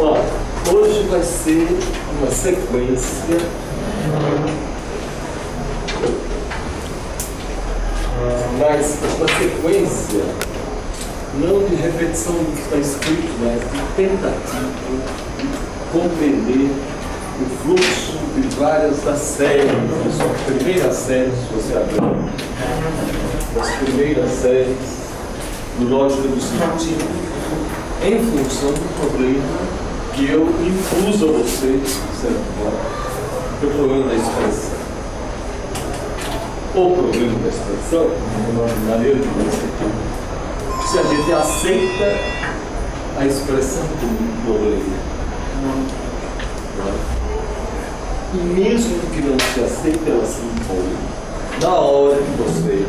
Ó, hoje vai ser uma sequência mas uma sequência não de repetição do que está escrito, mas de tentativa de compreender o fluxo de várias das séries, da sua primeira série, se você abrir, das primeiras séries do Lógica do Sentido, em função do problema que eu impus a vocês, de certo modo, que é o problema da expressão. O problema da expressão, uma maneira de dizer, se a gente aceita a expressão como um problema. E mesmo que não se aceite, ela se impõe. Na hora que vocês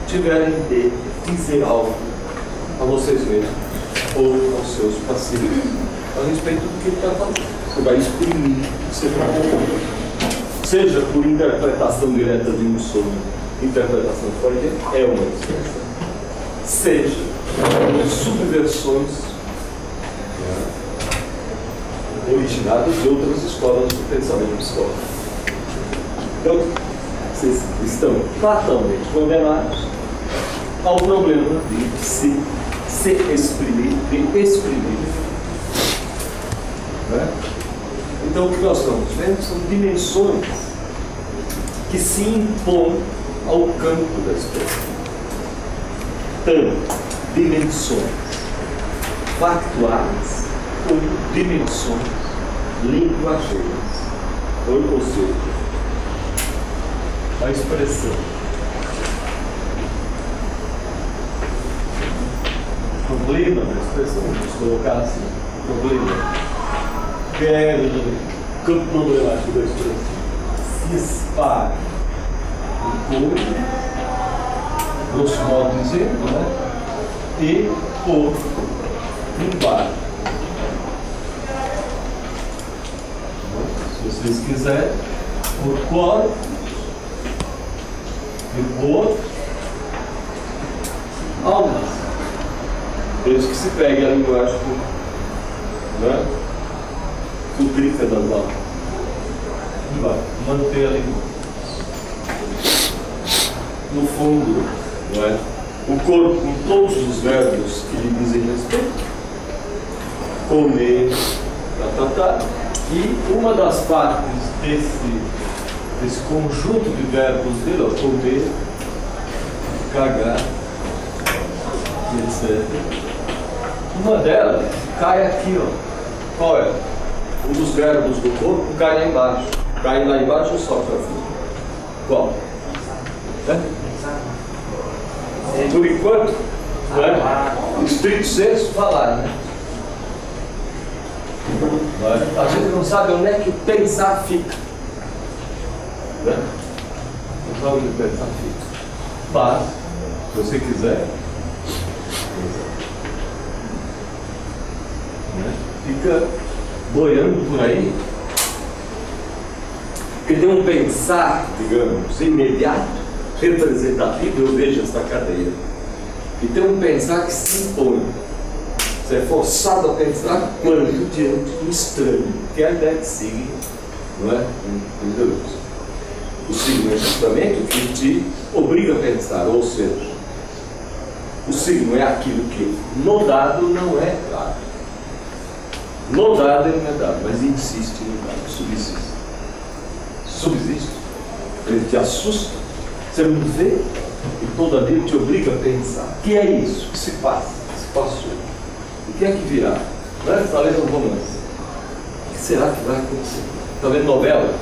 tiverem de dizer algo a vocês mesmos ou aos seus pacientes a respeito do que ele está falando, você vai exprimir o que você está falando. Seja por interpretação direta de um sonho, interpretação freudiana é uma expressão. Seja por subversões originadas de outras escolas do pensamento psicológico. Então, vocês estão fatalmente condenados ao problema de se exprimir, de exprimir. Né? Então, o que nós estamos vendo são dimensões que se impõem ao campo da expressão. Tanto dimensões factuais como dimensões linguageiras. Ou seja, a expressão. O problema da expressão, vamos colocar assim, o problema que é o campo problemático da expressão se espalha no corpo, grosso modo dizendo, né? E por linguagem. Se vocês quiserem, por corpo e por almas. Desde que se pegue a linguagem, né? Publica das almas. Vai manter a língua. No fundo, não é? O corpo com todos os verbos que lhe dizem respeito, comer, tratar, e uma das partes desse conjunto de verbos dele, ó, comer, cagar, etc. Uma delas cai aqui, ó. Qual é? Um dos verbos do corpo cai lá embaixo. Cai lá embaixo ou sobe para cima? Qual? Por enquanto, né? Estrito senso, falar, né? A gente não sabe onde é que o pensar fica. Né? Não sabe onde o pensar fica. Mas, se você quiser, né? Fica boiando por aí. Porque tem um pensar, digamos, imediato, representativo, eu vejo essa cadeia. E tem um pensar que se impõe. Você é forçado a pensar quando diante do estranho, que é a ideia de signo, não é? O signo é justamente o que te obriga a pensar, ou seja, o signo é aquilo que no dado não é dado. No dado ele não é dado, mas insiste no dado, subsiste. Subsiste, ele te assusta, você não vê, e todavia ele te obriga a pensar. O que é isso? O que se passa? O que se passou? O que é que virá? Não é? Está lendo um romance. O que será que vai acontecer? Está vendo novela?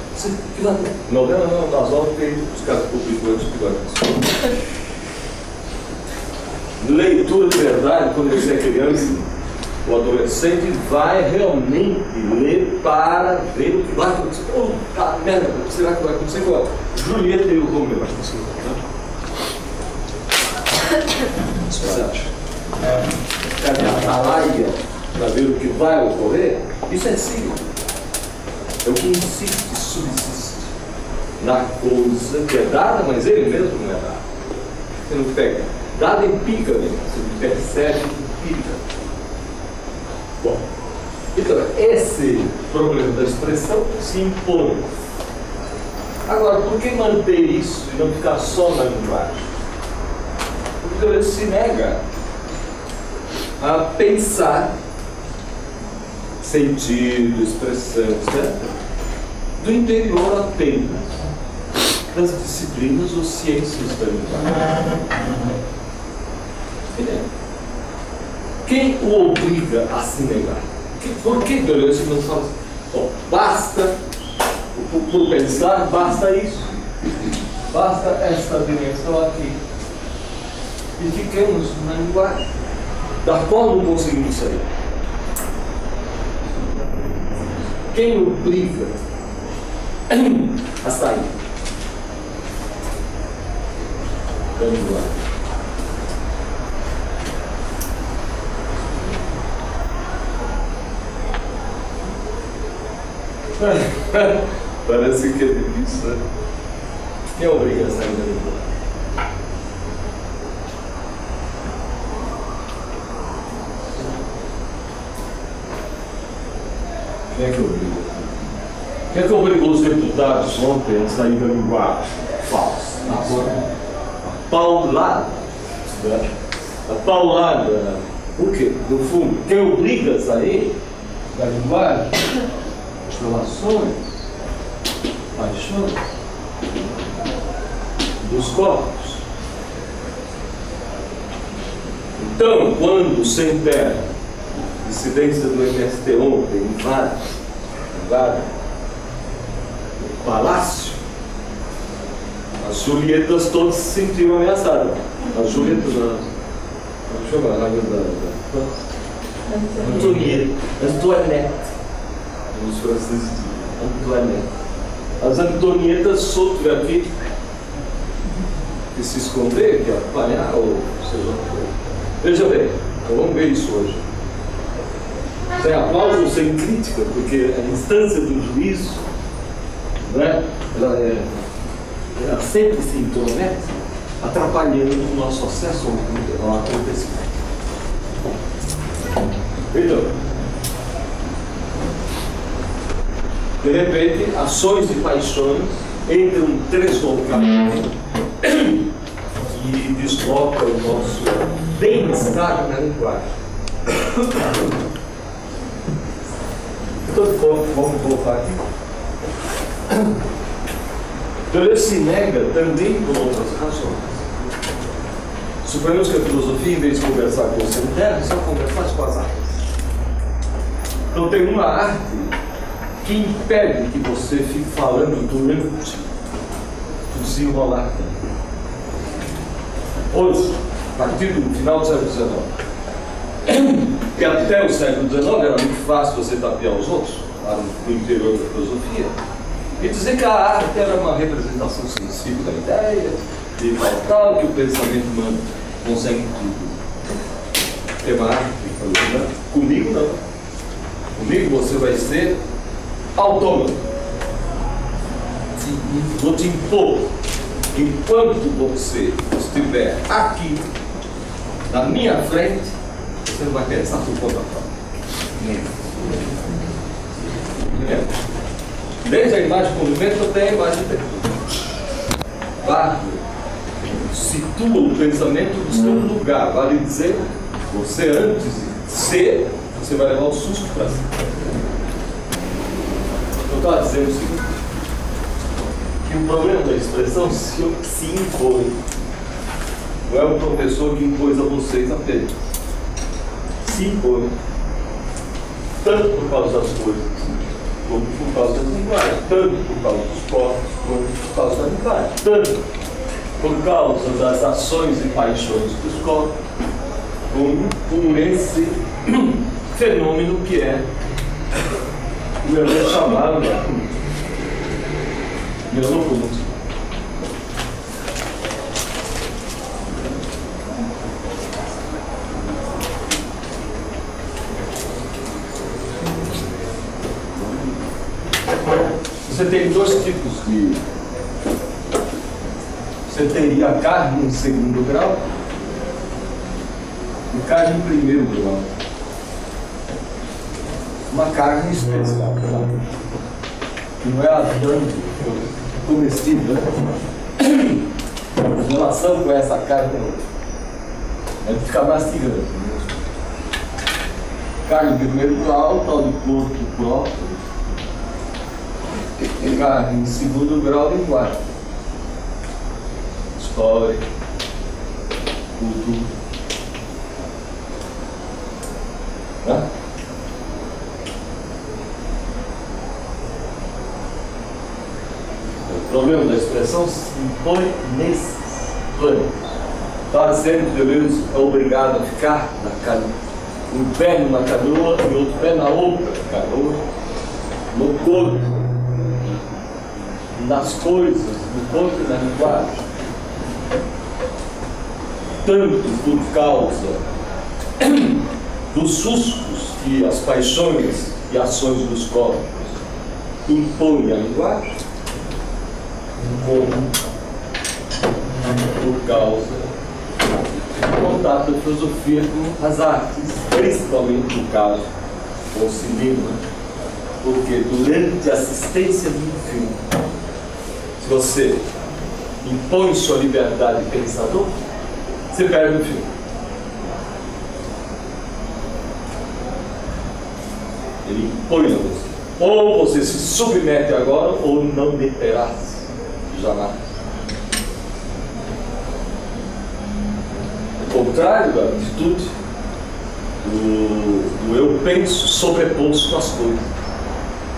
Que vai acontecer? Novela não, nas obras que os caras publicam antes que vai acontecer. Leitura de verdade, quando você é criança, o adolescente vai realmente ler para ver o que vai acontecer. Oh, tá, merda, o que será que vai acontecer agora? Julieta e o Romeu, acho que você você acha? Cadê a atalaia para ver o que vai ocorrer? Isso é signo. É o que insiste, subsiste na coisa que é dada, mas ele mesmo não é dado. Você não pega. Dado empiricamente, você percebe empiricamente. Bom, então, esse problema da expressão se impõe. Agora, por que manter isso e não ficar só na linguagem? Porque ele se nega a pensar sentido, expressão, etc., do interior apenas das disciplinas ou ciências da linguagem. Quem o obriga a se negar? Por que Deleuze não fala assim? Bom, basta, por pensar, basta isso, basta esta dimensão aqui. E fiquemos na linguagem, da qual não conseguimos sair. Quem obriga a sair da linguagem? Parece que é difícil, né? Quem obriga a sair da linguagem? Quem é que obriga? Quem é que obrigou os deputados ontem a sair da linguagem falsa? A paulada. A paulada. Por quê? No fundo, quem obriga a sair da linguagem? As relações, paixões dos corpos. Então, quando o Sem-Terra, dissidência do MST ontem, invade o palácio, as Julietas todas se sentiram ameaçadas. As Julietas, deixa eu falar, Antoinette. Os franceses dizem Antoinette. As Antonietas soltam aqui que se esconder, que apanhar, ou seja, veja bem, então vamos ver isso hoje. Sem aplauso ou sem crítica, porque a instância do juízo, né, ela sempre se intromete, atrapalhando o nosso acesso ao acontecimento. Então, de repente, ações e paixões entram deslocadamente e deslocam o nosso bem-estar na linguagem. Então, vamos voltar aqui. Deleuze se nega também por outras razões. Suponhamos que a filosofia, em vez de conversar com o Sem-Terra, só conversasse com as artes. Então tem uma arte que impede que você fique falando durante o desenrolar. Hoje, a partir do final do século XIX, que até o século XIX era muito fácil você tapear os outros, lá no interior da filosofia, e dizer que a arte era uma representação sensível da ideia, e tal, que o pensamento humano consegue tudo. Tem uma arte, comigo não. Comigo você vai ser autônomo. Vou te impor. Enquanto você estiver aqui, na minha frente, você não vai pensar por conta própria. Desde a imagem de movimento até a imagem de tempo. Situa o pensamento no seu lugar. Vale dizer, você antes de ser, você vai levar o susto para si. Eu estava dizendo o seguinte, que o problema da expressão se impõe. Não é o professor que impôs a vocês apenas. Se impõe. Tanto por causa das coisas, como por causa das linguagens. Tanto por causa dos corpos, como por causa da linguagem. Tanto por causa das ações e paixões dos corpos, como por esse fenômeno que é o meu chamado meu locomotivo. Você tem dois tipos de... Você teria a carne em segundo grau e carne em primeiro grau. uma carne especial, que não é abundante, comestível, em relação com essa carne, é de ficar mastigando. Carne de primeiro grau, tal de porco próprio, e carne em segundo grau, linguagem, história, cultura. Né? O problema da expressão se impõe nesses planos. Está dizendo que Deus é obrigado a ficar na canoa, um pé numa canoa e outro pé na outra canoa, no corpo, nas coisas, no corpo e na linguagem. Tanto por causa dos sustos que as paixões e ações dos corpos impõem à linguagem, como por causa do contato da filosofia com as artes, principalmente no caso com o cinema, porque durante a assistência de um filme, se você impõe sua liberdade pensador, você perde o filme. Ele impõe a você. Ou você se submete agora, ou não deterás jamais. O contrário da atitude do eu penso sobreposto às coisas.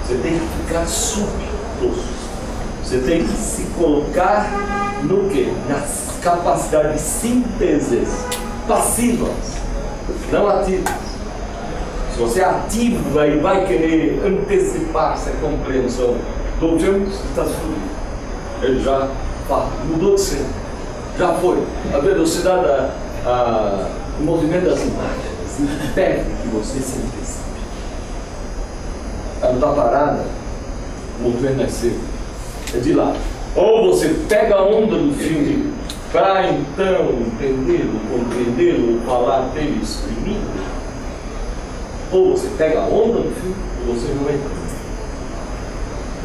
Você tem que ficar subposto. Você tem que se colocar no quê? Nas capacidades de sínteses passivas, não ativas. Se você ativa e vai querer antecipar-se a compreensão do filme, você está fluindo. Ele já mudou de cena, já foi. A velocidade, o movimento das imagens impede que você se antecipe. Ela não está parada, o movimento é seu. É de lá. Ou você pega a onda do filme para então entendê-lo, compreendê-lo, falar dele, exprimir. Ou você pega a onda do filme e você não entra.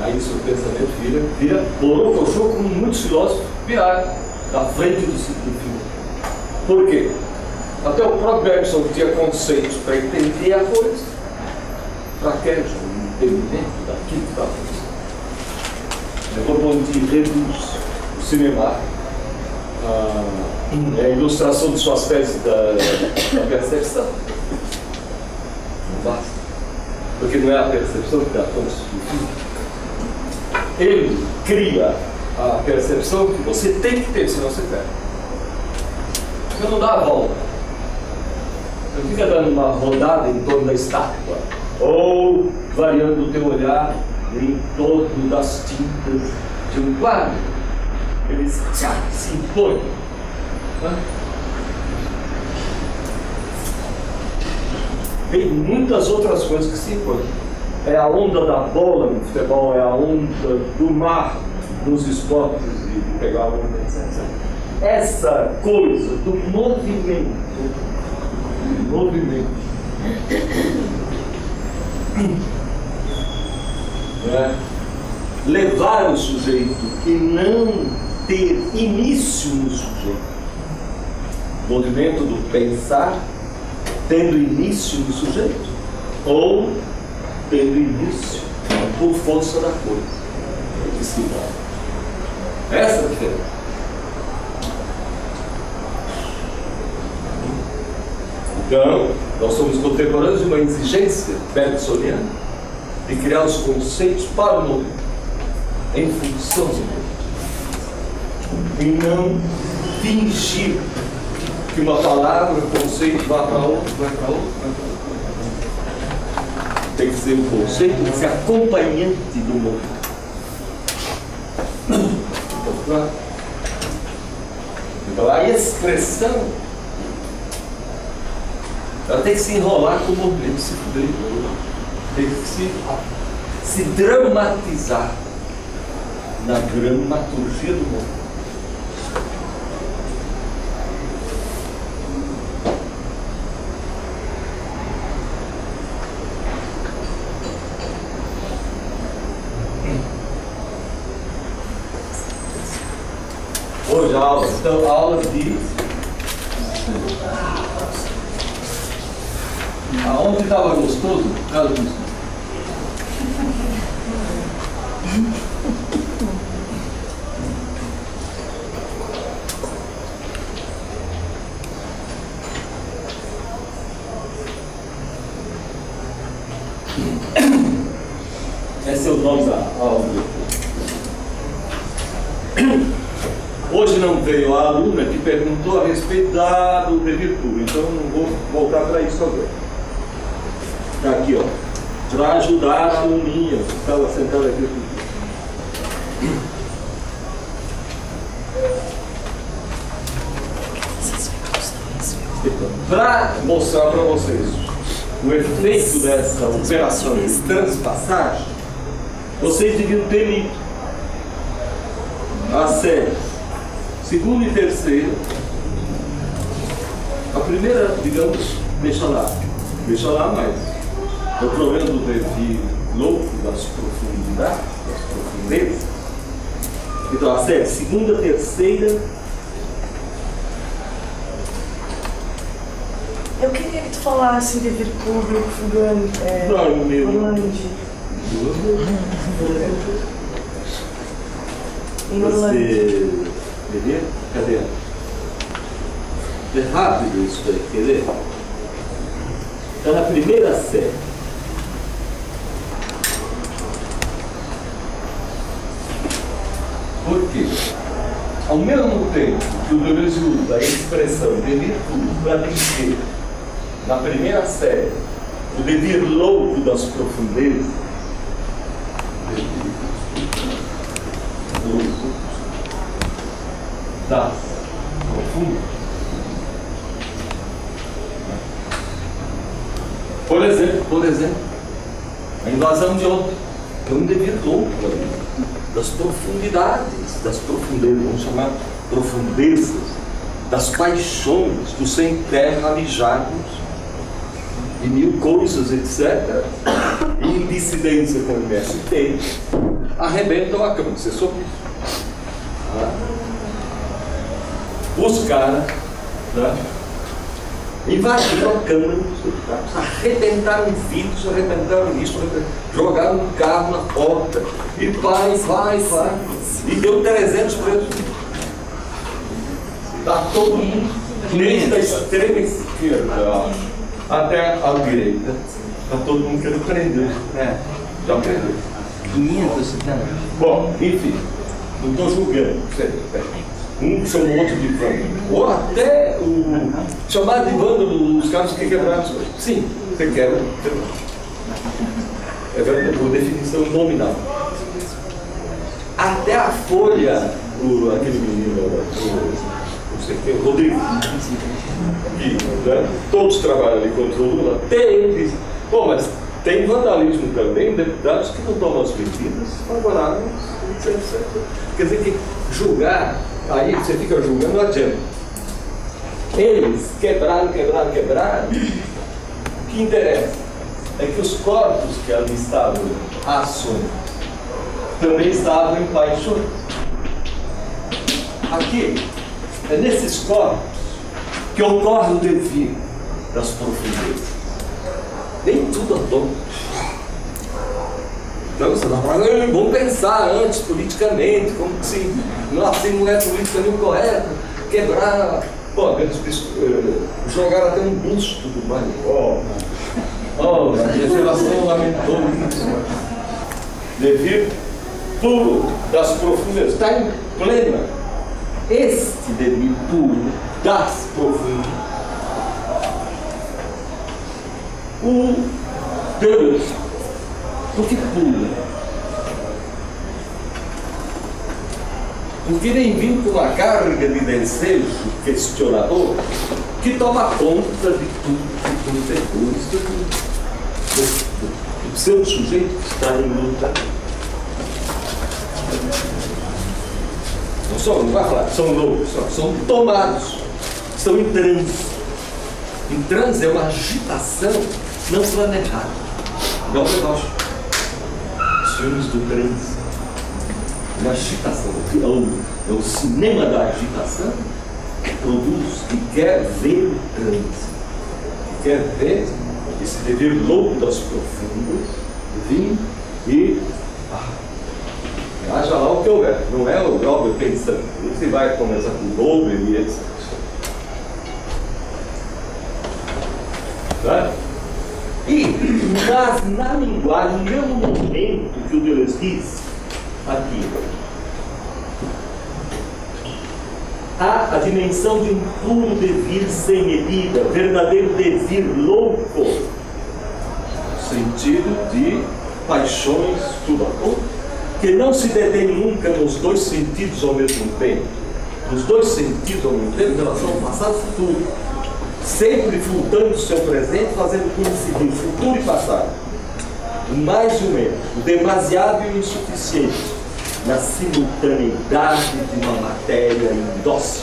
Aí seu pensamento vira borocochô, como muitos filósofos viraram na frente do filme. Por quê? Até o próprio Bergson tinha conceitos para entender a coisa. Para que o entendimento daquilo que está acontecendo. Depois, quando reduz o cinema, a ilustração de suas teses da percepção. Não basta. Porque não é a percepção que dá pontos do filme. Ele cria a percepção que você tem que ter, senão você perde. Você não dá a volta. Você fica dando uma rodada em torno da estátua, ou variando o teu olhar em torno das tintas de um quadro. Ele se impõe. Tem muitas outras coisas que se impõem. É a onda da bola no futebol, é a onda do mar nos esportes de pegar a onda, etc. Essa coisa do movimento, levar o sujeito e não ter início no sujeito. O movimento do pensar tendo início no sujeito ou tendo início por força da coisa. Essa é a diferença. Então, nós somos contemporâneos de uma exigência bergsoniana de criar os conceitos para o movimento, em função do movimento, e não fingir que uma palavra, um conceito vai para outro, vai para outro, vai para outro. Tem que ser um conceito, tem que ser acompanhante do movimento. Então, a expressão ela tem que se enrolar com o movimento, tem que se dramatizar na dramaturgia do movimento. hoje a aula. Então, a aula de... Aonde estava gostoso? Esse é o nome da aula. Hoje não veio a aluna que perguntou a respeito do dever público, então não vou voltar para isso agora. Está aqui, ó. Para ajudar a aluninha que estava sentada aqui. Para mostrar para vocês o efeito dessa operação de transpassagem, vocês deviam ter lido a série segunda e terceira. A primeira, digamos, deixa lá, mas o problema do devir louco das profundidades, das profundezas. Então, a série segunda, terceira. Eu queria que tu falasse de dever público, Fugante. Não, meu. Você... Beleza? Cadê? É rápido isso aí, quer ver? Está na primeira série. Por quê? Ao mesmo tempo que o Deleuze usa a expressão dever público para dizer, na primeira série, o dever louco das profundezas, das profundas. Por exemplo, a invasão de ontem é um dever louco das profundidades, das profundezas, vamos chamar profundezas, das paixões, do sem terra alijados e mil coisas, etc. E em dissidência com o MST, arrebentam a cama. Você soube isso? Os caras, né, invadiram a Câmara dos Deputados, arrebentaram vidros, arrebentaram isso, jogaram um carro na porta e vai, e deu 300 presos. Está todo mundo, desde a extrema esquerda até a direita, está todo mundo querendo prender. Já prendeu. 500 Bom, enfim, não estou julgando. Um chamou outro de vândalo. Ou até o chamado de vândalo, os caras que quebraram as coisas. Sim, você quebra. É verdade, por definição nominal. Até a Folha, aquele menino, não sei quem, o Rodrigo, que, né, todos trabalham ali contra o Lula, tem. Bom, mas tem vandalismo também, deputados que não tomam as medidas favoráveis, etc. Quer dizer que julgar, aí você fica julgando, não adianta. Eles quebraram. O que interessa é que os corpos que ali estavam ações também estavam em paixões. Aqui, é nesses corpos que ocorre o devir das profundezas. Nem tudo à toa. Então você está falando, vamos pensar antes politicamente, como que se assim não é politicamente correto, quebrar, pô, jogaram até um busto do Maricó. A legislação lamentou isso. Devir puro das profundezas, está em plena. Este devir puro das profundezas. O Deus, por que pula? Porque vem vindo com uma carga de desejo questionador que toma conta de tudo depois do seu sujeito que está em luta. Não vai falar, são loucos, são tomados, estão em transe. Em transe é uma agitação não planejada. Igual o negócio. Os filmes do transe. uma agitação. É o cinema da agitação que produz, que quer ver o trânsito, que quer ver esse dever louco das profundas vir e haja lá o que houver. Não é o Glauber pensando. Você vai começar com o Glauber e etc. Tá? Mas na linguagem, no mesmo momento que o Deleuze diz aqui, há a dimensão de um puro devir sem medida, verdadeiro devir louco, no sentido de paixões, tudo a pouco, que não se detém nunca nos dois sentidos ao mesmo tempo, nos dois sentidos ao mesmo tempo, em relação ao passado e futuro, sempre flutuando o seu presente, fazendo coincidir futuro e passado, o mais e o menos, o demasiado e o insuficiente, na simultaneidade de uma matéria indócil.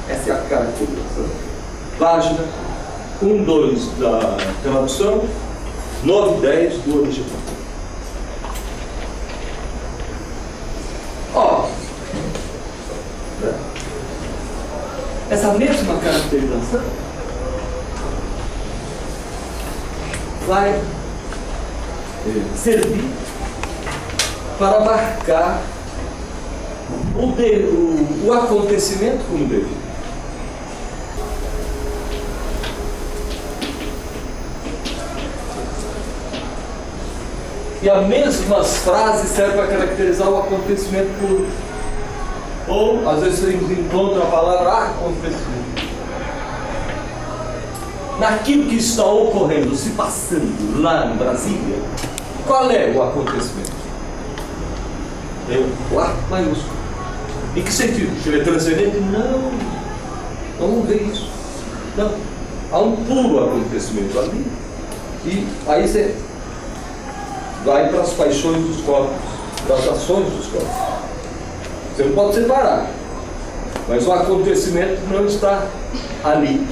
Essa é a caracterização. Página 1, 2 da tradução, 9 e 10 do original. Ó, essa mesma caracterização vai servir para marcar o acontecimento como devido. E as mesmas frases servem para caracterizar o acontecimento puro. Ou, às vezes, você encontra a palavra acontecimento. Naquilo que está ocorrendo, se passando lá em Brasília, qual é o acontecimento? O A maiúsculo. Em que sentido? Se ele é transcendente? Não. Vamos ver isso. Não. Há um puro acontecimento ali. E aí você vai para as paixões dos corpos, das ações dos corpos. Você não pode separar. Mas o acontecimento não está ali.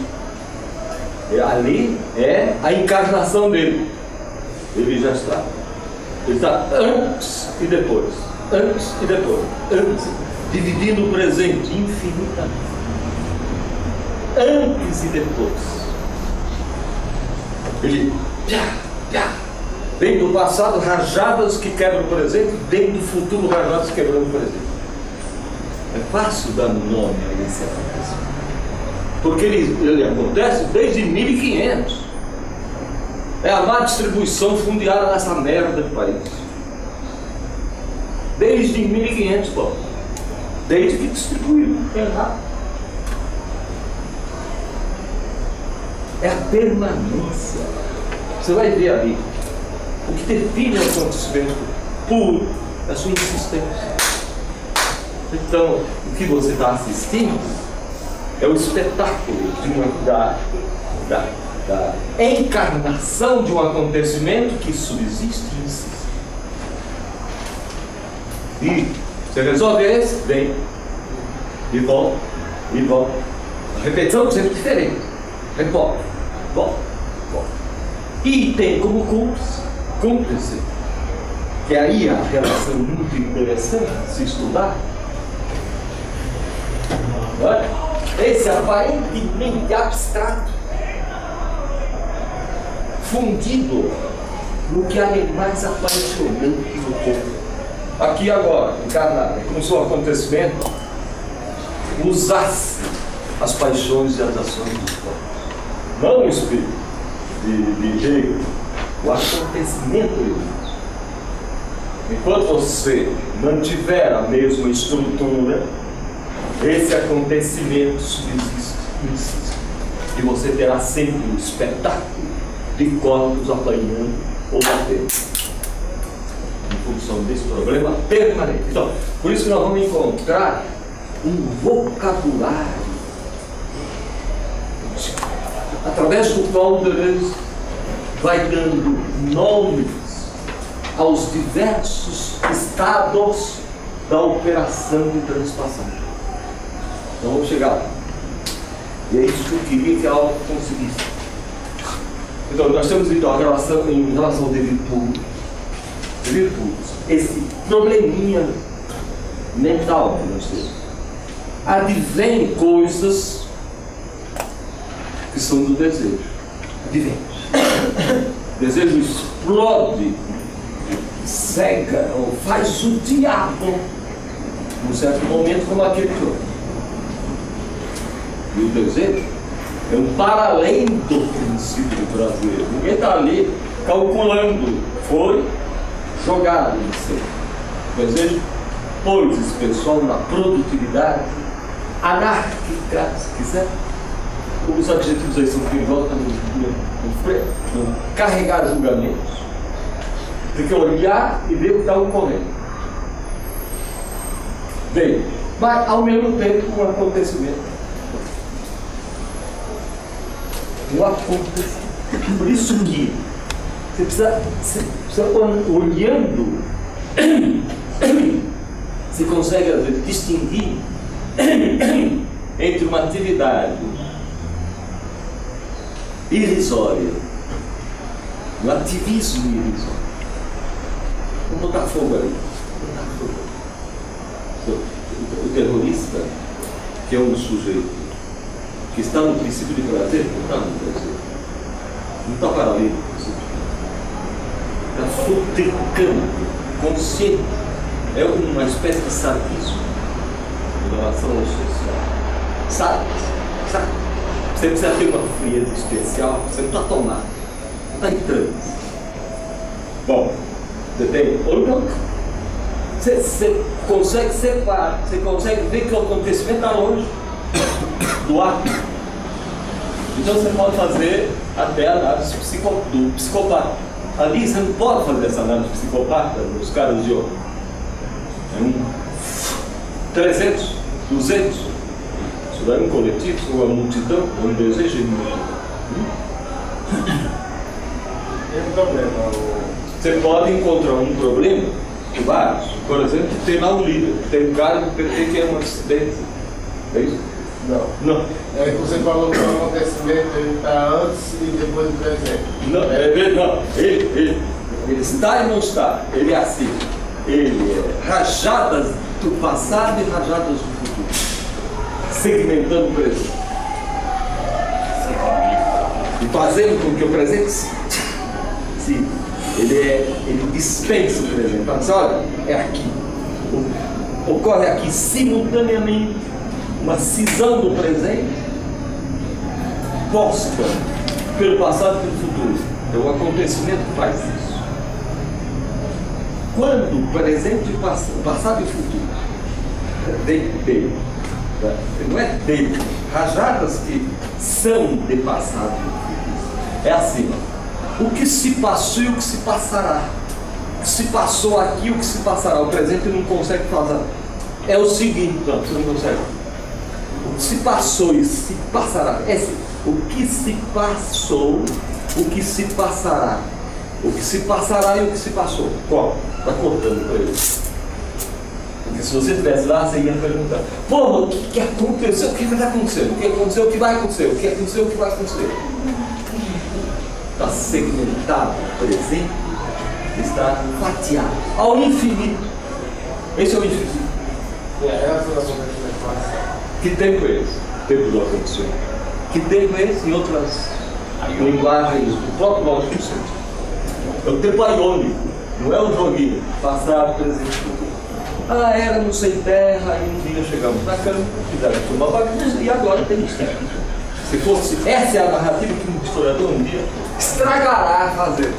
Ali é a encarnação dele. Ele já está. Ele está antes e depois. Antes e depois. Antes. Dividindo o presente infinitamente. Antes e depois. Ele vem do passado rajadas que quebram o presente, vem do futuro rajadas quebrando o presente. É fácil dar nome a esse acontecimento. Porque ele acontece desde 1500. É a má distribuição fundiária nessa merda de país. Desde 1500, pô. Desde que distribuiu errado. É a permanência. Você vai ver ali. O que define o acontecimento puro é a sua insistência. Então, o que você está assistindo é o espetáculo da encarnação de um acontecimento que subsiste e insiste. E você resolve esse, vem e volta, e volta. A repetição sempre diferente. Volta, volta, volta. E tem como cúmplice, que aí a relação muito interessante de se estudar. Esse aparentemente abstrato, fundido no que há de mais apaixonante no corpo. Aqui agora, encarnado, é como se o acontecimento usasse as paixões e as ações dos corpos. Não o espírito de Hegel, o acontecimento. Enquanto você mantiver a mesma estrutura, esse acontecimento subsiste, insiste. E você terá sempre um espetáculo de corpos apanhando ou batendo. Em função desse problema permanente. Então, por isso que nós vamos encontrar um vocabulário através do qual Deleuze vai dando nomes aos diversos estados da operação de transpassagem. Então vamos chegar lá. E é isso que eu queria que a aula conseguisse. Então nós temos então a relação em relação ao devido puro. virtudes, esse probleminha mental que nós temos, advém coisas que são do desejo. Advém. O desejo explode, cega, ou faz o diabo num certo momento, como aquele que eu. E o desejo é um para além do princípio do prazer. Ninguém está ali calculando. Foi jogado em cena. O desejo pôs esse pessoal na produtividade anárquica, se quiser. Os adjetivos aí são perigosos não carregar julgamentos. Tem que olhar e ver o que está ocorrendo. Bem, mas ao mesmo tempo um acontecimento. Por isso que você precisa olhando, você consegue às vezes distinguir entre uma atividade irrisória, um ativismo irrisório. Vamos botar fogo ali. O terrorista, que é um sujeito que está no princípio de prazer, não está no prazer. Não está paralelo com o princípio de prazer. Está futricando, consciente. É uma espécie de sadismo em relação ao social. Sabe? Você precisa ter uma frieza especial, você não está tomado, não está em transe. Bom, você tem ou não. Você consegue separar, você consegue ver que o acontecimento está longe do ato. Então você pode fazer até a análise do psicopata. Ali você não pode fazer essa análise psicopata nos caras de ouro. É 300, 200. Isso daí é um coletivo, uma multidão, um desejo de multidão. Tem um problema. Você pode encontrar um problema, vários. Por exemplo, tem lá um líder, tem um cara que tem que é um acidente. É isso? Não. É que você falou que o acontecimento está antes e depois do presente. Não, não. Ele está e não está. Ele é assim. Ele é rajadas do passado e rajadas do futuro. Segmentando o presente. E fazendo com que o presente sim. Ele dispensa o presente. Fala assim, olha, é aqui. Ocorre aqui simultaneamente uma cisão do presente posta pelo passado e pelo futuro. É o acontecimento que faz isso. Quando o presente e passado e futuro dele, não é dele, rajadas que são de passado e futuro. É assim, ó, o que se passou e o que se passará. O que se passou aqui e o que se passará. O presente não consegue fazer. É o seguinte, não, você não consegue. O que se passou e se passará. É assim, o que se passou, o que se passará. O que se passará e o que se passou. Qual? Está contando para ele. Porque se você estivesse lá, você ia perguntar: pô, o que aconteceu? O que está acontecendo? O que aconteceu? O que vai acontecer? O que aconteceu? O que vai acontecer? Está segmentado, presente, está fatiado ao infinito. Esse é o infinito. Que tempo é esse? Tempo do acontecimento. Que tempo é esse? Em outras linguagens do próprio lógico do centro. É o tempo aiônico, não é um joguinho. Passado, presente, futuro. Ah, éramos sem terra e um dia chegamos na cama, fizeram uma bagunça e agora tem isso. Se fosse, essa é a narrativa que um historiador um dia estragará a fazer.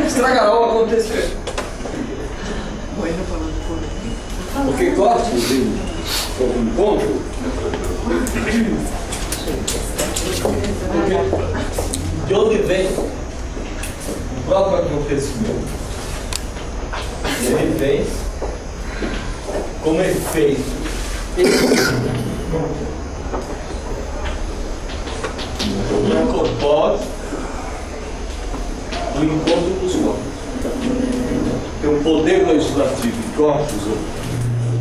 Estragará o acontecimento. Porque gosto de um encontro. De onde vem o próprio acontecimento? Ele vem como efeito. Incorpora o encontro dos corpos. Tem um poder legislativo de corpos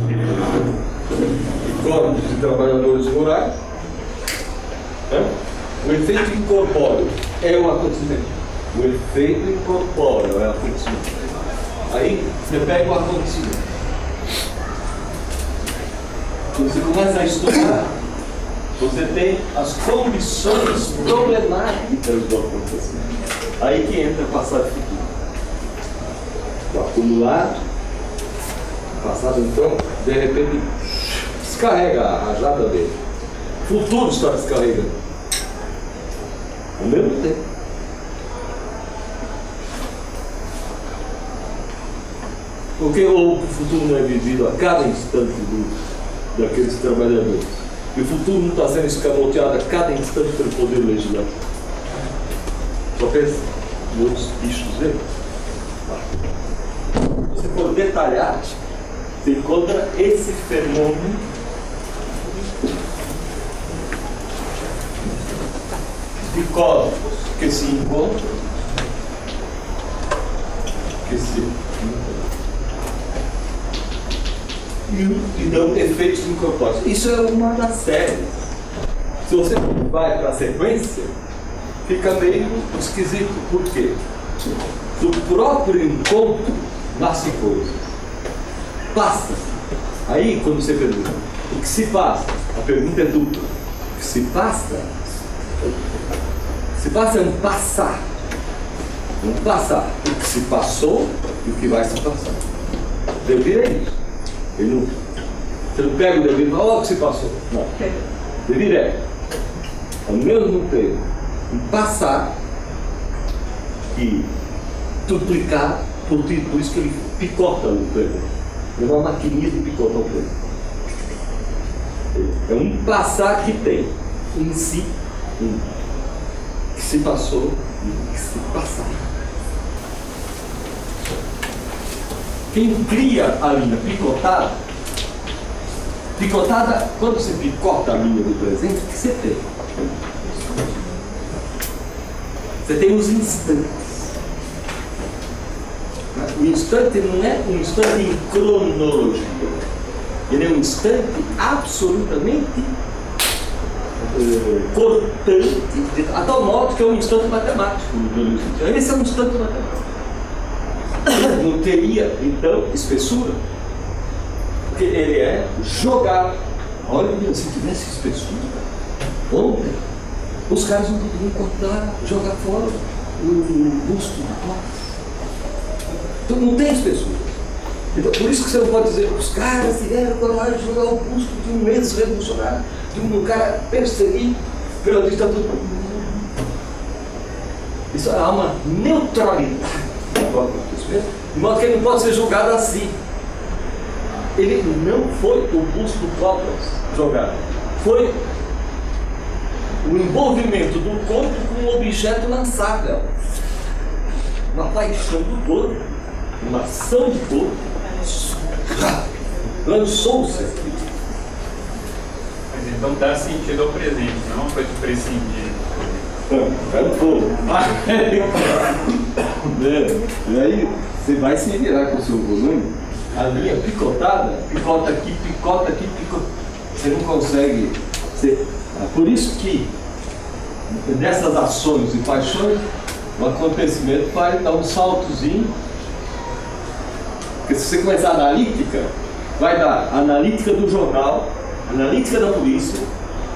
e corpos de trabalhadores rurais. O efeito incorpóreo é o acontecimento. O efeito incorpóreo é o acontecimento. Aí você pega o acontecimento. Quando você começa a estudar, você tem as condições problemáticas do acontecimento. Aí que entra passado e futuro. O acumulado, o passado então, de repente, descarrega a rajada dele. O futuro está descarregando. Ao mesmo tempo. Porque o futuro não é vivido a cada instante daqueles trabalhadores. E o futuro não está sendo escamoteado a cada instante pelo poder legislativo. Só pensa em outros bichos dele. Se você for detalhar, você encontra esse fenômeno de códigos que se encontram, que se encontram e dão efeitos incorpóreos. Isso é uma das séries. Se você vai para a sequência, fica meio esquisito. Por quê? Do próprio encontro nasce coisa. Passa-se. Aí, quando você pergunta, o que se passa? A pergunta é dupla. O que se passa? Se passa é um passar. Um passar. O que se passou e o que vai se passar. Devir é isso. Ele não, você não pega o devir e fala, ó, o que se passou. Não. Devir é, ao mesmo tempo, um passar e duplicar, por isso que ele picota o presente. É uma maquininha de picotar o presente. É um passar que tem em si um que se passou e um que se passar. Quem cria a linha picotada, quando você picota a linha do presente, o que você tem? Você tem os instantes. O instante não é um instante em cronologia. Ele é um instante absolutamente cortante, a tal modo que é um instante matemático. Esse é um instante matemático. Não teria, então, espessura, porque ele é jogado. Olha, se tivesse espessura, ontem, os caras não poderiam cortar, jogar fora o busto do Clóvis. Então não tem espessura. Então, por isso que você não pode dizer, os caras tiveram coragem de jogar o busto de um ex-revolucionário, de um cara perseguido pela ditadura. Isso há uma neutralidade. De modo que ele não pode ser julgado assim. Ele não foi o busto do Clóvis jogado. Foi o envolvimento do corpo com um objeto lançável. Uma paixão do corpo, uma ação do corpo. Lançou-se aqui. Mas então dá sentido ao presente, não foi prescindir. É um fogo. E aí você vai se virar com o seu volume, a linha picotada, picota aqui, picota. Você não consegue. Por isso que nessas ações e paixões, o acontecimento vai dar um saltozinho. Porque se você começar a analítica, vai dar a analítica do jornal, a analítica da polícia,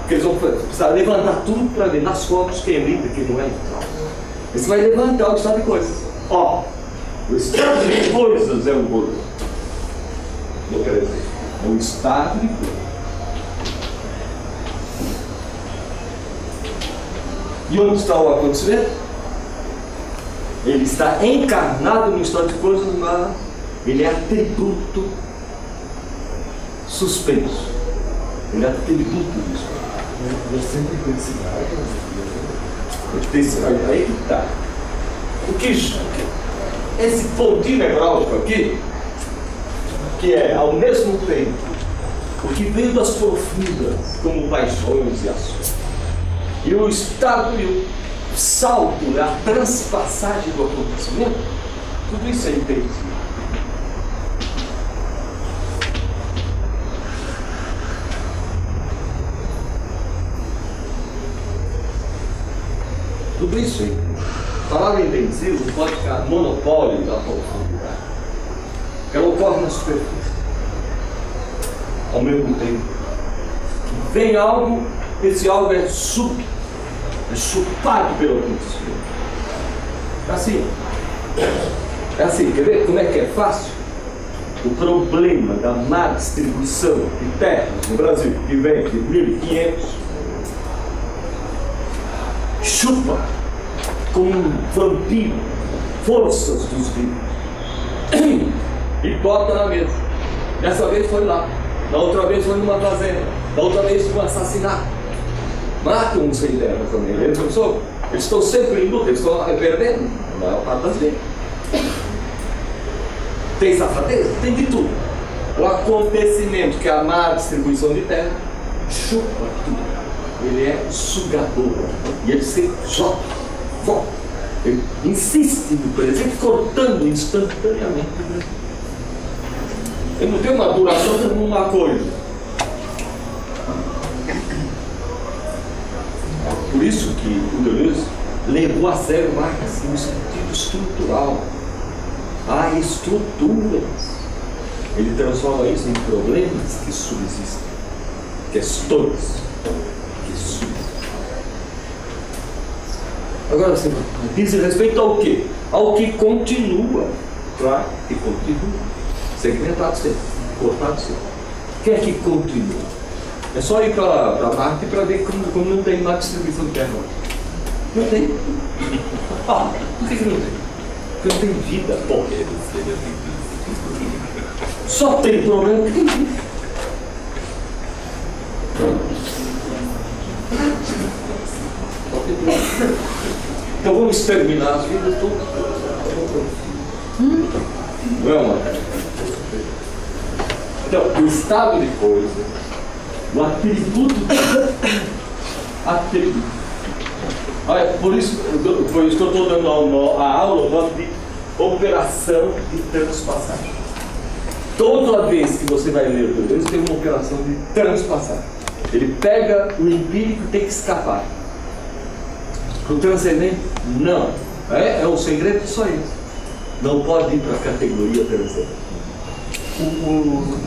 que eles vão precisar levantar tudo para ver nas fotos quem é líder, quem não é. Você vai levantar o estado de coisas. Ó, o estado de coisas é o bolo. Não quero dizer. É o estado de coisas. E onde está o acontecimento? Ele está encarnado no estado de coisas, mas ele é atributo suspenso. Ele é atributo disso. Eu sempre intensidade. Aí que está. O que esse pontinho nevrálgico aqui, que é ao mesmo tempo o que veio das profundas, como paixões e ações, e o estado e o salto, a transpassagem do acontecimento, tudo isso é entendido. Tudo isso, hein? A palavra intensivo pode ficar monopólio da profundidade. que ela ocorre na superfície. Ao mesmo tempo, vem algo, esse algo é chupado pelo acontecimento. É assim, quer ver como é que é fácil? O problema da má distribuição de terras no Brasil, que vem de 1500, chupa como um vampiro forças dos vivos e bota na mesa. Dessa vez foi lá, da outra vez foi numa fazenda, da outra vez foi um assassinato. Matam um sem terra também. Eles estão sempre em luta, eles estão perdendo a maior parte das vezes. Tem safadeza? Tem de tudo. O acontecimento que é a má distribuição de terra chupa tudo. Ele é sugador. E ele se joga, volta. Ele insiste no presente, cortando instantaneamente. Ele não tem uma duração como uma coisa. Por isso que o Deleuze levou a sério Marx no sentido estrutural. Há estruturas. Ele transforma isso em problemas que subsistem, questões que subsistem. Agora, assim, diz respeito ao quê? Ao que continua, claro, que continua, segmentado sempre, cortado sempre. O que é que continua? É só ir para Marte para ver como não tem má distribuição de terra. Não tem. Ah, por que não tem? Porque não tem vida, porra. Só tem problema porque tem vida. Só tem problema. Então vamos exterminar as vidas todas. Não é uma? Então, o estado de coisa, o atributo. Por isso que eu estou dando a aula o nome de operação de transpassagem. Toda vez que você vai ler o Deleuze, tem uma operação de transpassagem. Ele pega o empírico e tem que escapar. O transcendente, não. É um segredo só isso. Não pode ir para a categoria transcendente.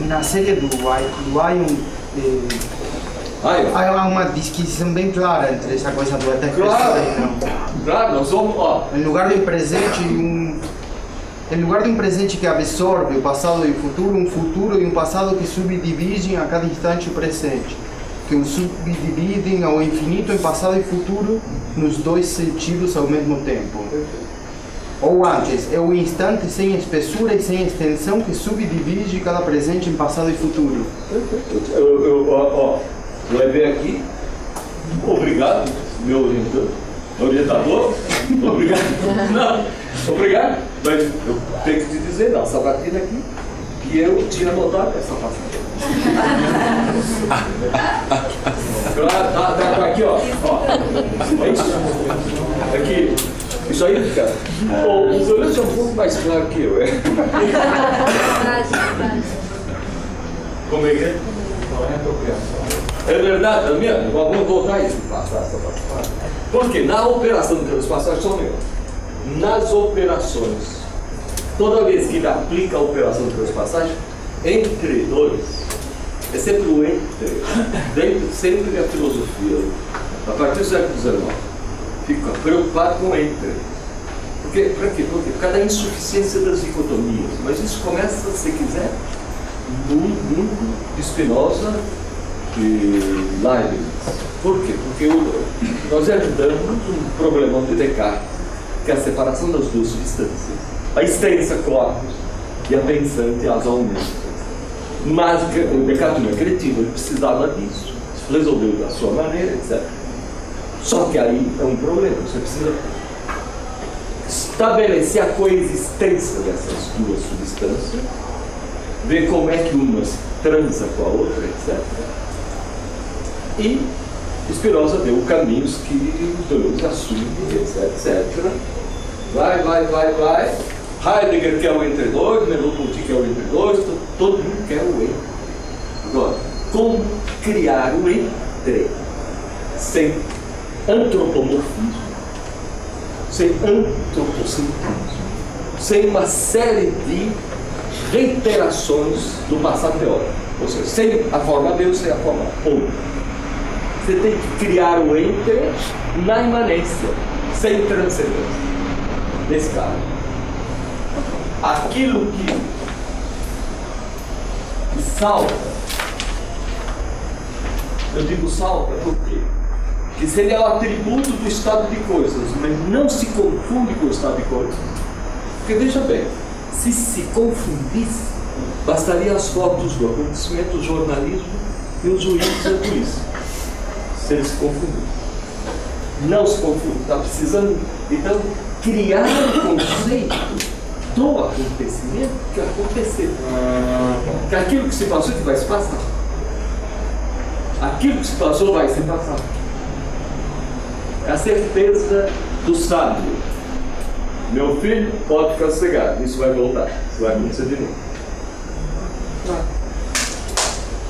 Na série do Ion, há uma distinção bem clara entre essa coisa do até Claro, nós vamos, em lugar de um presente que absorve o passado e o futuro, um futuro e um passado que subdividem a cada instante o presente, que o subdividem ao infinito em passado e futuro nos dois sentidos ao mesmo tempo. Ou antes, é o instante sem espessura e sem extensão que subdivide cada presente em passado e futuro. Levei aqui, obrigado, meu orientador, obrigado, não, obrigado, mas eu tenho que te dizer, na sabatina aqui, que eu tinha notado essa passagem. Claro, tá aqui, ó, é isso, aqui, isso aí, cara, os olhos são um pouco mais claros que eu, Como é que é? É verdade, mesmo? Vamos voltar a isso. Porque na operação de transpassagem são eu. Nas operações, toda vez que ele aplica a operação de transpassagem, entre dois, é sempre o entre. Dentro sempre a filosofia, a partir do século XIX, fica preocupado com o entre. Para quê? Por causa da insuficiência das dicotomias. Mas isso começa, se quiser, no mundo de Spinoza e Leibniz. Por quê? Porque nós herdamos um problemão de Descartes, que é a separação das duas substâncias. A extensa corpus e a pensante as aumentas. Mas o Descartes não é cretino, ele precisava disso. Resolveu da sua maneira, etc. Só que aí é um problema. Você precisa estabelecer a coexistência dessas duas substâncias, ver como é que uma transa com a outra, etc. E Spinoza deu caminhos que os Deleuze assumem, etc. Vai. Heidegger quer o entre dois, Merleau-Ponty quer o entre dois, todo mundo quer o entre. Agora, como criar o entre sem antropomorfismo, sem antropocentrismo, sem uma série de reiterações do passado teórico. Ou seja, sem a forma Deus, sem a forma outro. Você tem que criar o ente na imanência, sem transcendência. Nesse caso, aquilo que salta, eu digo salta porque que seria o atributo do estado de coisas, mas não se confunde com o estado de coisas. Porque veja bem, se confundisse, bastaria as fotos do acontecimento, o jornalismo e os juízes da polícia. Se eles se confundirem. Não se confunde, está precisando, então, criar o conceito do acontecimento que aconteceu. Que aquilo que se passou que vai se passar. Aquilo que se passou vai se passar. É a certeza do sábio. Meu filho, pode ficar sossegado, isso vai voltar, isso vai acontecer de novo.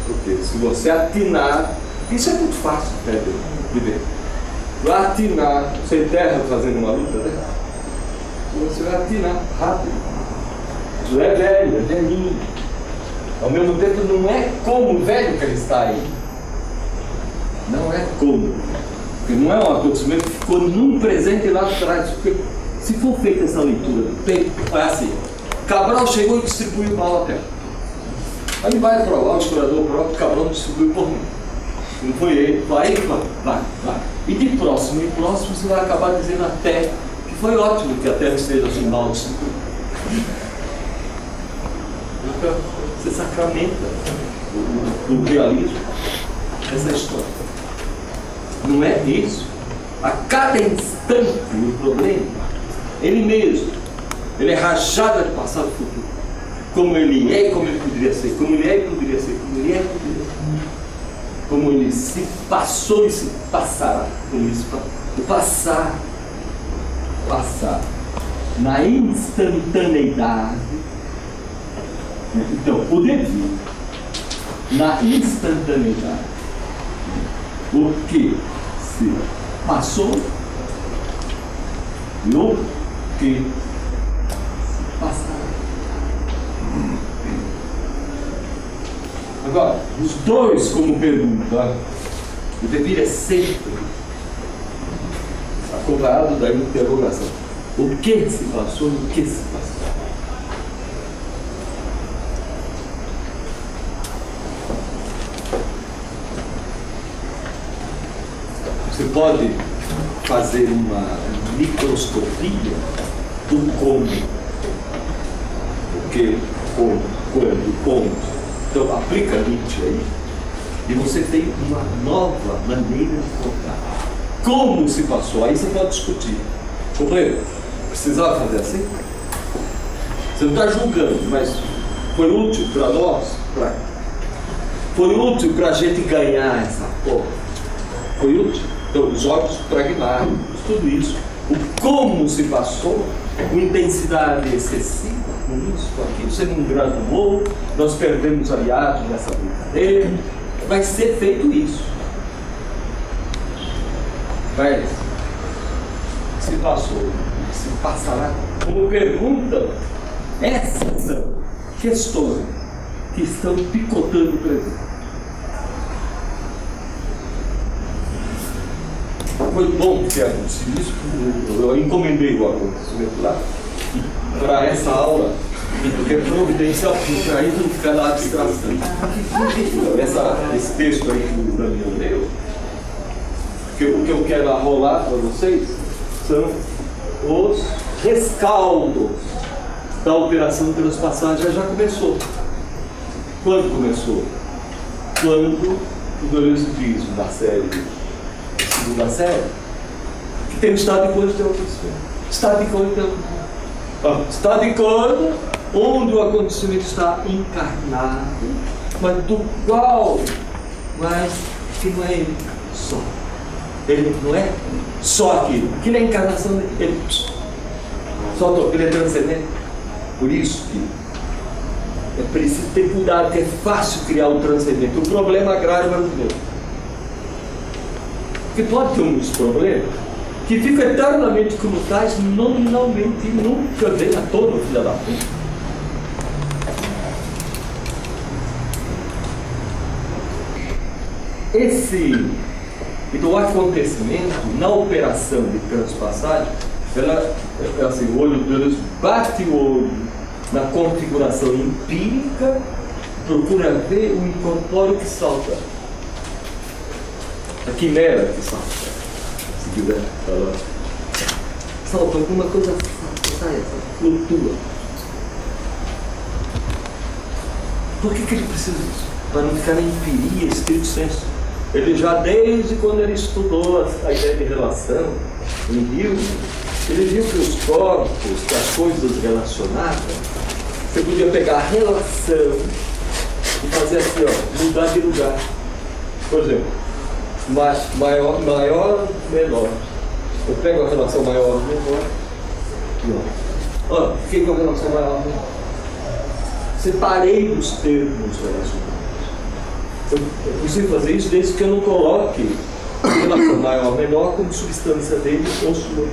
Porque se você atinar, isso é muito fácil de ver. Vai atinar, você enterra fazendo uma luta, né? Você vai atinar rápido. Isso é velho, é velhinho. Ao mesmo tempo, não é como velho que ele está aí. Não é como. Porque não é um acontecimento que ficou num presente lá atrás. Porque se for feita essa leitura do tempo, é assim: Cabral chegou e distribuiu mal a terra. Aí vai provar, o explorador prova, Cabral distribuiu por mim. Não foi ele, vai. E de próximo em próximo você vai acabar dizendo até que foi ótimo que a terra esteja assim mal distribuída. Então, você sacramenta o realismo dessa história. Não é isso. A cada instante o problema, ele mesmo, ele é rajada de passado e futuro. Como ele é e como ele poderia ser. Como ele é e poderia ser. Como ele é e poderia ser. Como ele se passou e se passará. Como ele se passar. Passar. Na instantaneidade. Então, o devir. Na instantaneidade. O que se passou e o que se passará. Agora, os dois como pergunta, o devir é sempre acompanhado da interrogação. O que se passou e o que se passou? Você pode fazer uma microscopia do como, o que, como, quando, ponto. Então aplica Nietzsche aí e você tem uma nova maneira de colocar. Como se passou? Aí você pode discutir. Compreende? Precisava fazer assim? Você não está julgando, mas foi útil para nós? Foi útil para a gente ganhar essa porra? Foi útil? Então, os jogos pragmáticos, tudo isso. O como se passou, com intensidade excessiva, com isso, com aquilo, sendo um grande humor, nós perdemos aliados nessa brincadeira. Vai ser feito isso. Vai se passou, se passará. Como perguntam, essas são questões que estão picotando o presente. Foi bom ter acontecido isso, eu encomendei o acontecimento lá para essa aula, porque é providencial para aí não ficar na abstração. Esse texto aí que o Daniel leu, que o que eu quero arrolar para vocês são os rescaldos da operação transpassagem. Já começou. Quando começou? Quando o Deleuze diz na série, segunda série, que tem o estado de coisa e tem o acontecimento. Estado de coisa e tem o acontecimento. Estado de coisa, onde o acontecimento está encarnado, mas do qual, mas que não é ele só. Ele não é só aquilo. Aquilo é a encarnação dele. Ele é transcendente. Por isso que é preciso ter cuidado, porque é fácil criar o transcendente. O problema agrário brasileiro. Porque pode ter uns problemas que ficam eternamente como tais, nominalmente, e nunca vem à tona, filha da puta. Então o acontecimento na operação de transpassagem, ela, assim, o olho de Deus bate o olho na configuração empírica, procura ver o incorpóreo que salta, a quimera que salta, se quiser falar. Salta alguma coisa, sai, flutua. Por que ele precisa disso? Para não ficar na empiria, estrito senso. Ele já, desde quando ele estudou a ideia de relação em Rio, ele viu que os corpos, que as coisas relacionadas, você podia pegar a relação e fazer assim, ó, mudar de lugar. Por exemplo, maior, menor. Eu pego a relação maior, menor, e ó, fiquei com a relação maior, menor. Separei os termos relacionados. Eu preciso fazer isso desde que eu não coloque relação maior menor como substância dele ou sua.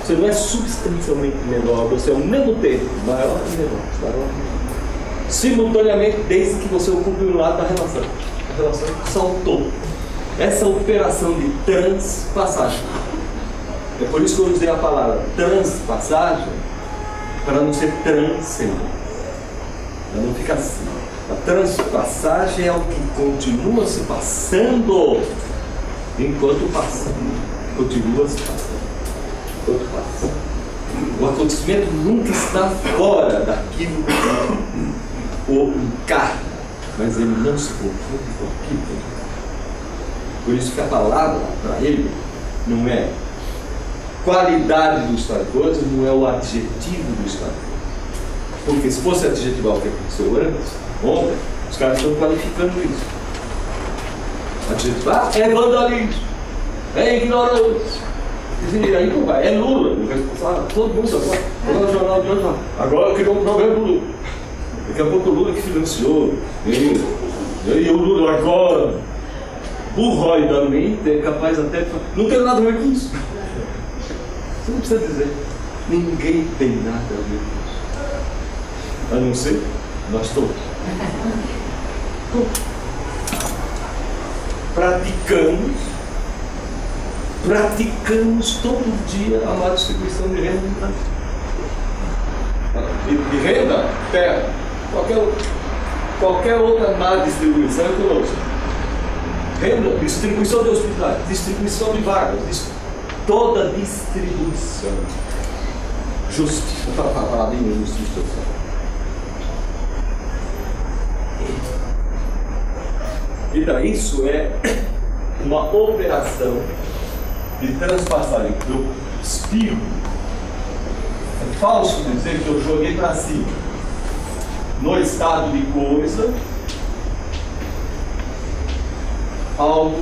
Você não é substancialmente menor, você é o mesmo termo, maior e menor, maior e menor. Simultaneamente, desde que você ocupe um lado da relação. A relação saltou. Essa operação de transpassagem. É por isso que eu usei a palavra transpassagem, para não ser transcendente. Ela não fica assim. A transpassagem é o que continua se passando enquanto passa. Continua se passando enquanto passa. O acontecimento nunca está fora daquilo que o encarna, mas ele não se confunde com aquilo. Por isso que a palavra para ele não é qualidade do estado de coisas, não é o adjetivo do estado de coisas. Porque se fosse adjetivar o que aconteceu antes, ontem, os caras estão qualificando isso. Adjetivar é vandalismo, é ignorância. E aí não vai, é Lula, o responsável, todo mundo agora. Agora o jornal de hoje fala, agora criou um problema do Lula. Daqui a pouco o Lula que financiou, e o Lula agora, burroidamente, é capaz até de falar, não tem nada a ver com isso. Você não precisa dizer, ninguém tem nada a ver com isso. A não ser nós todos. Praticamos todo dia a má distribuição de renda no Brasil. De renda, terra, qualquer outra má distribuição é conosco. Renda, distribuição de hospitais, distribuição de vagas, toda distribuição. Justiça, para falar bem justiça. Então, isso é uma operação de transpassagem que eu espirro. É falso dizer que eu joguei para cima. No estado de coisa, algo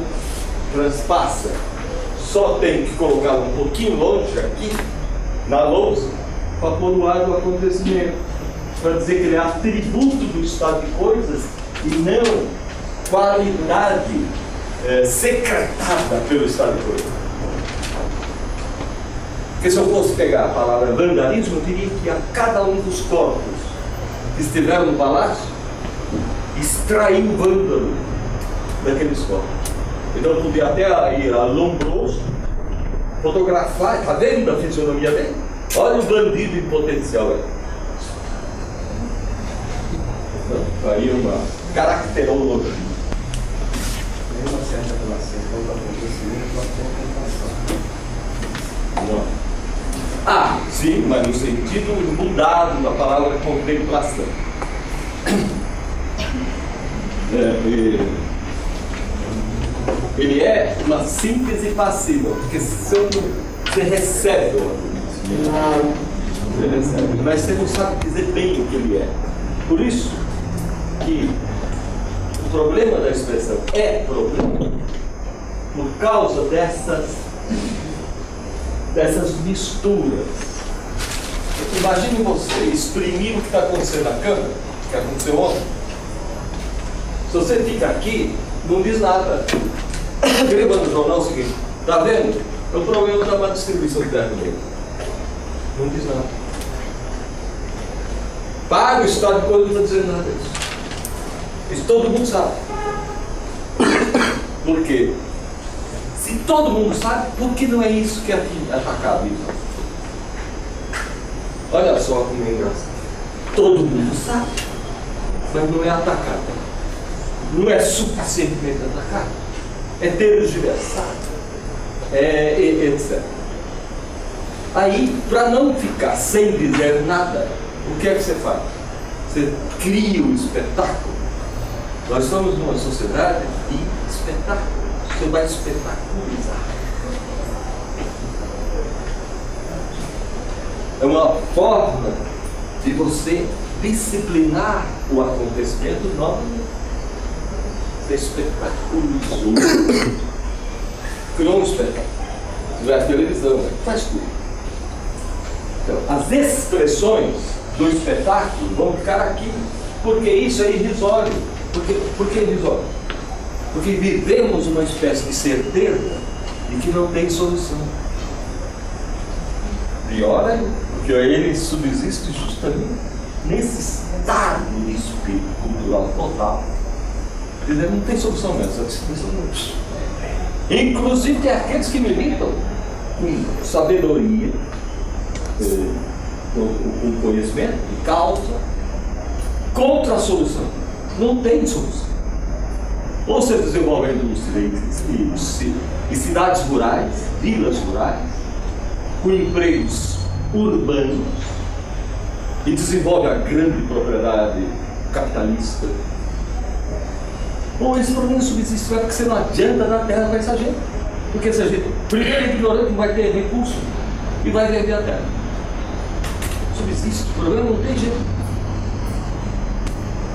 transpassa. Só tem que colocar um pouquinho longe aqui, na lousa, para pôr no ar do acontecimento. Para dizer que ele é atributo do estado de coisas e não qualidade secretada pelo estado de coisas. Porque se eu fosse pegar a palavra vandalismo, eu teria que a cada um dos corpos que estiveram no palácio extrair o vândalo daqueles corpos. Então eu podia até ir a Lombroso, fotografar, está vendo a fisionomia dele? Olha o bandido em potencial aí. Então, aí uma caracterologia. Tem uma certa relação com o acontecimento com a contemplação. Não. Ah, sim, mas no sentido mudado da palavra contemplação. Ele é uma síntese passiva, porque você recebe o acontecimento. Você recebe, mas você não sabe dizer bem o que ele é. Por isso que o problema da expressão é problema por causa dessas misturas. Imagine você exprimir o que está acontecendo na câmera, que aconteceu ontem. Se você fica aqui, não diz nada. Ele manda no jornal o seguinte, está vendo? É o problema da má distribuição de terra dele. Não diz nada. Para o estado de coisa não está dizendo nada disso. Isso todo mundo sabe. Por quê? Se todo mundo sabe, por que não é isso que é atacado? Então? Olha só como é engraçado. Todo mundo sabe, mas não é atacado. Não é suficientemente atacado. É tergiversado. Etc. Aí, para não ficar sem dizer nada, o que é que você faz? Você cria um espetáculo. Nós estamos numa sociedade de espetáculo. Você vai espetaculizar. É uma forma de você disciplinar o acontecimento novamente. Você espetaculizou. Criou um espetáculo. Não é a televisão, faz tudo. Então, as expressões do espetáculo vão ficar aqui, porque isso é irrisório. Por que irrisório? Porque vivemos uma espécie de certeza de que não tem solução. Pior ainda, porque ele subsiste justamente nesse estado de espírito cultural total. Quer dizer, não tem solução mesmo, essa discussão não. Inclusive tem aqueles que militam com sabedoria, com conhecimento, de causa, contra a solução. Não tem solução. Ou você desenvolve a indústria em cidades rurais, vilas rurais, com empregos urbanos, e desenvolve a grande propriedade capitalista. Ou esse problema subsiste, porque você não adianta na terra para essa gente. Porque essa gente, primeiro, é ignorante, não vai ter recurso e vai vender a terra. Subsiste, o problema não tem jeito.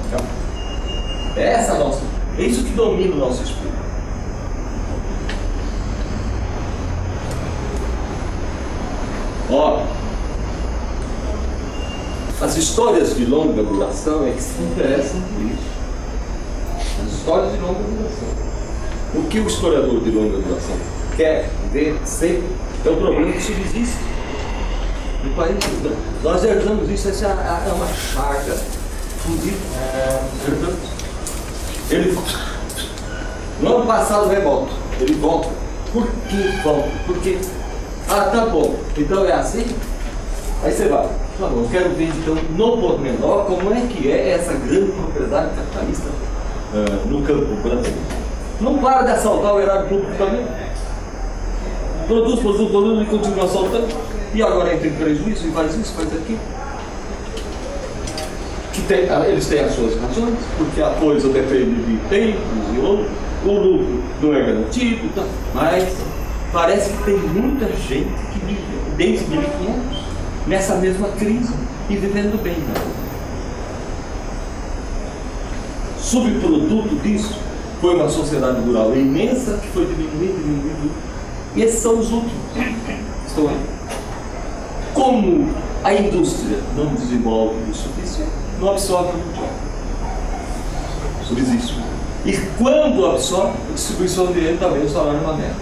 Então, é isso que domina o nosso espírito. Ó, as histórias de longa duração é que se interessam por isso. As histórias de longa duração. O que o historiador de longa duração quer ver sempre é o problema que subsiste no país. Nós herdamos isso, essa é uma chaga fudida. Ele, no ano passado, revolta. Ele volta. Por que volta? Porque, tá bom, então é assim? Aí você vai, tá bom, eu quero ver então no pormenor como é que é essa grande propriedade capitalista no campo brasileiro. Não para de assaltar o erário público também. Produz e continua assaltando. E agora entra em prejuízo e faz isso, faz aquilo. Eles têm as suas razões, porque a coisa depende de tempos e outros, o lucro não é garantido, tá? Mas parece que tem muita gente que vive desde 1500 nessa mesma crise e vivendo bem, né? Subproduto disso foi uma sociedade rural imensa que foi diminuindo. E esses são os últimos. Estão aí. Como a indústria não desenvolve o suficiente, não absorve o mundial. Subsiste. E quando absorve, a distribuição de dinheiro também, o salário é uma merda.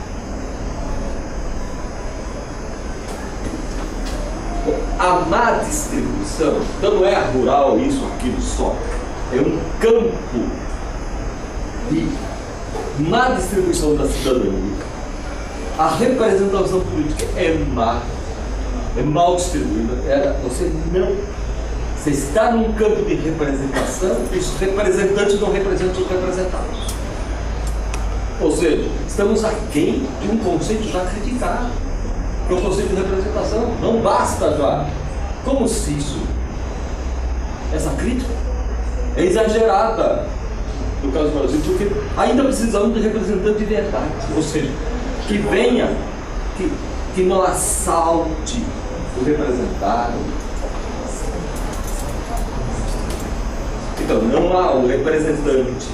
A má distribuição, então não é a rural, isso, aquilo só. É um campo de má distribuição da cidadania. A representação política é má, é mal distribuída. Você está num campo de representação, os representantes não representam os representados. Ou seja, estamos aquém de um conceito já criticado, que é o conceito de representação. Não basta já. Como se essa crítica é exagerada no caso do Brasil, porque ainda precisamos de representante de verdade, ou seja, que venha, que não assalte o representado. Então, não há o representante,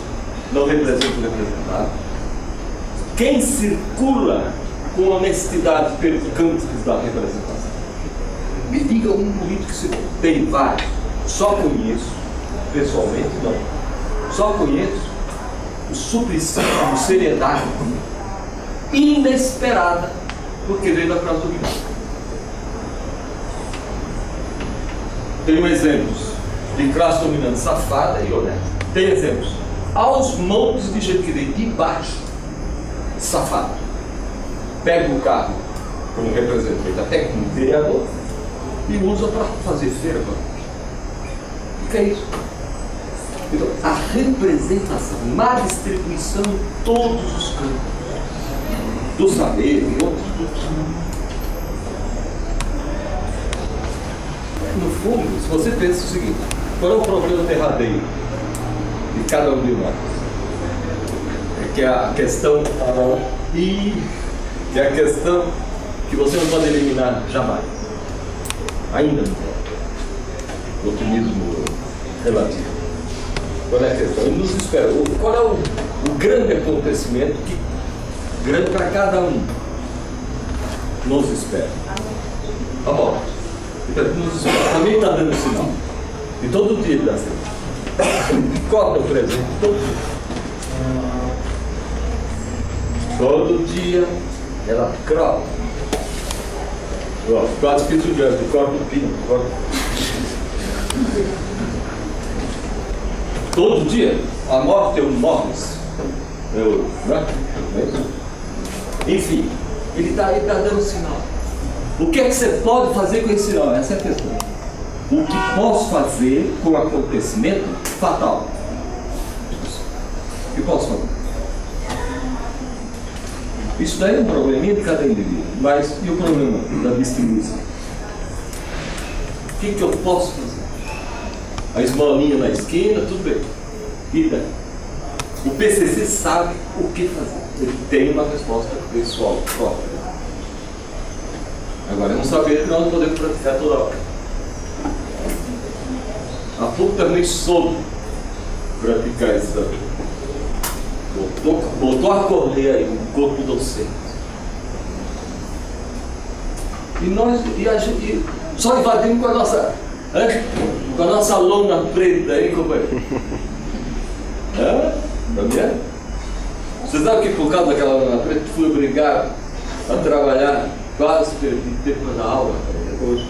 não representa o representado. Quem circula com honestidade pelos campos da representação? Me diga um político que se tem vários. Só conheço, pessoalmente não. Só conheço o Suplicy com seriedade inesperada, porque veio da classe dominante. Tenho exemplos de classe dominante safada e honesta. Tem exemplos aos montes de gente que vem de baixo safado pega o carro como representante, até como vereador, e usa para fazer feira. O que é isso? Então, a representação, má distribuição em todos os campos, do saber e outros. No fundo, se você pensa o seguinte, qual é o problema derradeiro de cada um de nós? É que a questão que é a questão que você não pode eliminar jamais. Ainda não pode. O otimismo relativo. Qual é a questão? Ele nos espera. Qual é o grande acontecimento que, grande para cada um, nos espera? A morte. Então, nos espera. Também está dando sinal. E todo dia dá sinal. Qual é o presente? Todo dia ela crova. Quase fiz o gancho, corta o pino. Todo dia a morte é um morris. Né? Enfim, ele está dando sinal. O que é que você pode fazer com esse sinal? Essa é a questão. O que posso fazer com o acontecimento fatal? O que posso fazer? Isso daí é um probleminha de cada indivíduo, mas e o problema da distribuição? O que eu posso fazer? A esmolinha na esquina, tudo bem. E daí? O PCC sabe o que fazer. Ele tem uma resposta pessoal própria. Agora, é um saber que nós não podemos praticar toda hora. Há pouco também soube praticar isso também. Botou a correr aí no corpo docente. E nós só invadimos com a nossa lona preta aí, companheiro. Tá vendo? Você sabe que por causa daquela lona preta fui obrigado a trabalhar, quase perdi tempo da aula depois.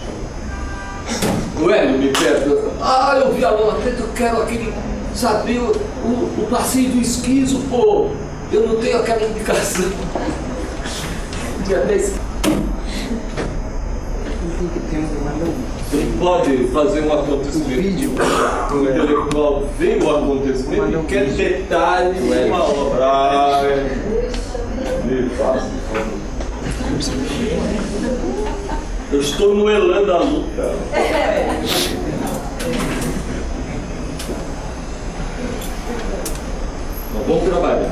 O Hélio me pergunta, eu vi a lona preta, eu quero aquele. Saber o passeio do esquizo, pô, eu não tenho aquela indicação. Dia 10. Você pode fazer um acontecimento no intelectual, vem o acontecimento, quer detalhe de uma obra. Me faça. Eu estou no elan da luta. Vamos trabalhar.